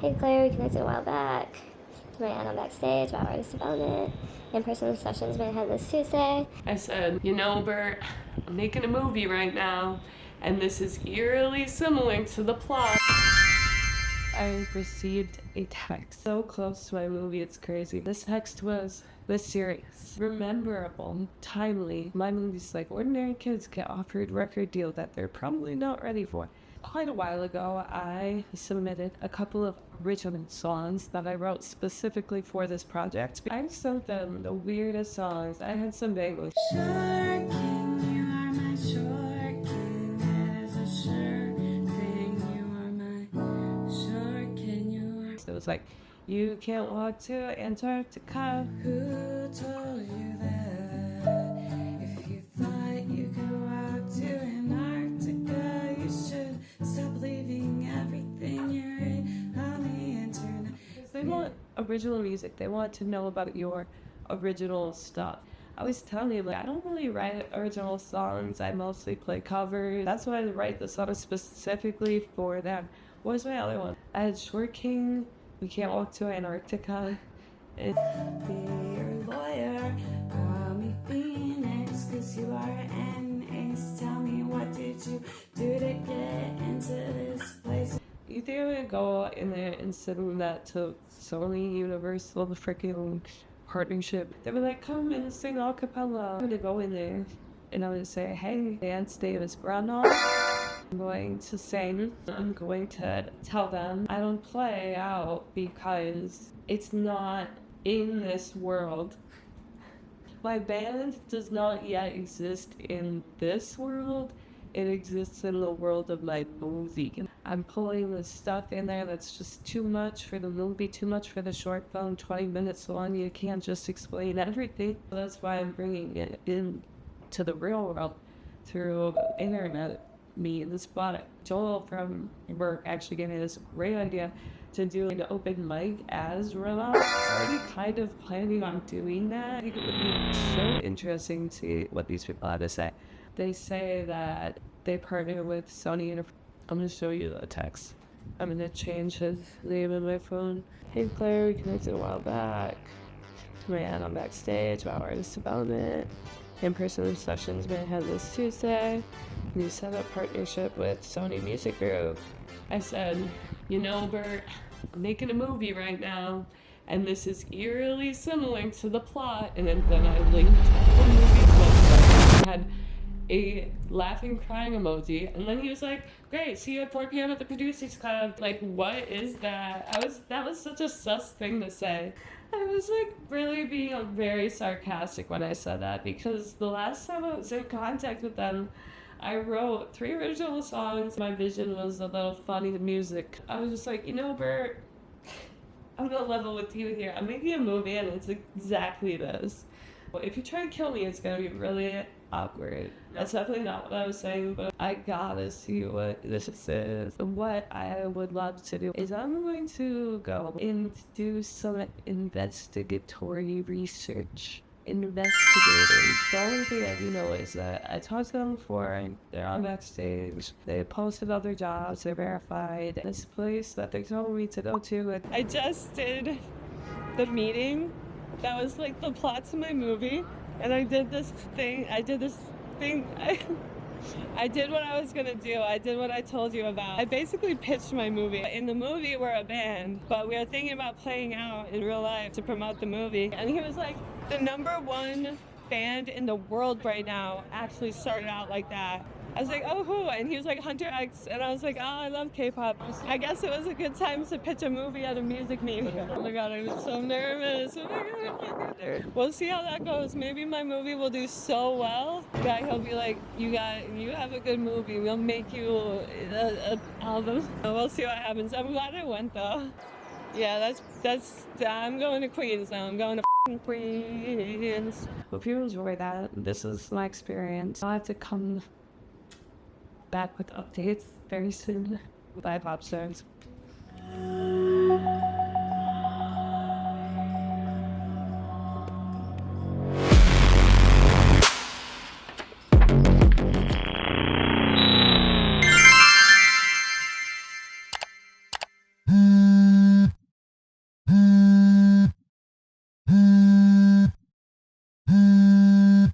Hey Claire, we connected a while back. To my aunt on backstage about artist development. In-person sessions may head this Tuesday. I said, you know, Bert, I'm making a movie right now, and this is eerily similar to the plot. I received a text so close to my movie, it's crazy. This text was this serious, memorable, timely. My movie's like ordinary kids get offered record deal that they're probably not ready for. Quite a while ago, I submitted a couple of original songs that I wrote specifically for this project. I sent them the weirdest songs. I had some bagels. Sure king, you are my sure king. It is a sure thing. You are my sure king. You are. So it was like, you can't walk to Antarctica. Who told you that? If you thought you could walk to Antarctica, you should stop believing everything you read on the internet. They want original music. They want to know about your original stuff. I was telling you, like, I don't really write original songs. I mostly play covers. That's why I write the song specifically for them. What was my other one? I had Short King, We Can't Walk to Antarctica. Be your lawyer, call me Phoenix, 'cause you are an ace. Tell me, what did you do to get into this place? You think I would go in there and send that to Sony Universal, the freaking partnership? They were like, come and sing a cappella. I'm gonna go in there and I'm gonna say, hey, Dance Davis Brandon. I'm going to sing. I'm going to tell them I don't play out because it's not in this world. My band does not yet exist in this world. It exists in the world of my movie. I'm pulling the stuff in there that's just too much for the movie, too much for the short film, 20 minutes long. You can't just explain everything. That's why I'm bringing it in to the real world through internet means. But Joel from work actually gave me this great idea to do an open mic as Rilla. I'm already kind of planning on doing that. I think it would be so interesting to see what these people have to say. They say that they partner with Sony Universal. I'm going to show you the text. I'm going to change his name in my phone. Hey Claire, we connected a while back. To my aunt on backstage about artist development. In-person sessions may head this Tuesday. You set up partnership with Sony Music Group. I said, you know, Bert, I'm making a movie right now, and this is eerily similar to the plot. And then I linked the movie's website. I had a laughing, crying emoji, and then he was like, great, see you at 4 p.m. at the Producers Club. Like, what is that? That was such a sus thing to say. I was like really being very sarcastic when I said that, because the last time I was in contact with them, I wrote 3 original songs. My vision was a little funny music. I was just like, you know, Bert, I'm gonna level with you here. I'm making a movie and it's exactly this. If you try to kill me, it's gonna be really awkward. That's definitely not what I was saying, but I gotta see what this is. What I would love to do is I'm going to go and do some investigatory research. Investigating. The only thing I do know is that I talked to them before, they're on backstage, they posted other jobs, they're verified. This place that they told me to go to. I just did the meeting. That was like the plot to my movie, and I did this thing. I did what I was gonna do. I did what I told you about. I basically pitched my movie. In the movie, we're a band, but we are thinking about playing out in real life to promote the movie. And he was like, the #1 band in the world right now actually started out like that. I was like, oh, who? And he was like, Hunter X. And I was like, oh, I love K-pop. I guess it was a good time to pitch a movie at a music meeting. Oh my God, I was so nervous. Oh my God. We'll see how that goes. Maybe my movie will do so well that he'll be like, you have a good movie. We'll make you an album. We'll see what happens. I'm glad I went though. Yeah, I'm going to Queens now. I'm going to Queens. Hope you enjoy that. This is my experience. I'll have to come back with updates very soon. Bye, pop stars.